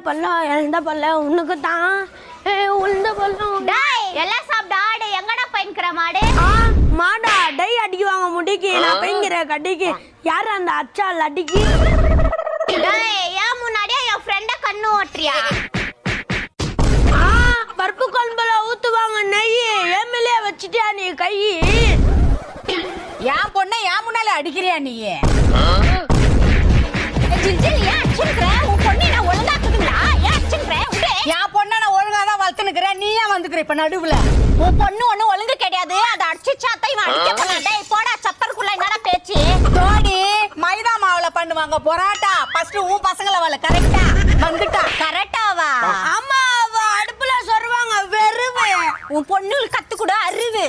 உளுந்த பல்லம் உனக்கு தான். உளுந்த பல்லம் டேய் எல்லாம் சாப்பிட்டு ஆடு. எங்கடா பையன்கிற மாடு? மாடா டை அடிக்குவாங்க முடிக்கு. நான் பையங்கிற கட்டிக்கு. யாரு அந்த அச்சால் அடிக்கி? டேய் ஏன் முன்னாடியே என் ஃப்ரெண்ட கண்ணு ஓட்டுறியா? பருப்பு குழம்புல ஊத்துவாங்க நெய். ஏமிலே வச்சுட்டியா நீ கை? என் பொண்ணை என் முன்னால அடிக்கிறியா நீ? ஜில்ஜில் ஏன் அடிச்சுக்கிற? உன் பொண்ணை நான் ஒழுங்காக்குதுங்களா? ஏன் அடிச்சுக்கிற? என் பொண்ணை நான் ஒழுங்காதான் வளர்த்துனுக்குறேன். நீ ஏன் வந்துக்கிற இப்ப நடுவுல? உன் பொண்ணு ஒண்ணு ஒழுங்கு கிடையாது. அதை அடிச்சுச்சாத்தான் இவன் அடிக்க போனா. டேய் போடா சப்பருக்குள்ள என்னடா பேச்சு? தோடி மைதா மாவுல பண்ணுவாங்க பொராட்டா. ஃபர்ஸ்ட் உன் பசங்கள வள கரெக்டா வந்துட்டா. கரெக்டாவா? ஆமா, அவ அடுப்புல சொருவாங்க வெறுவே. உன் பொண்ணு கத்து கூட அருவு.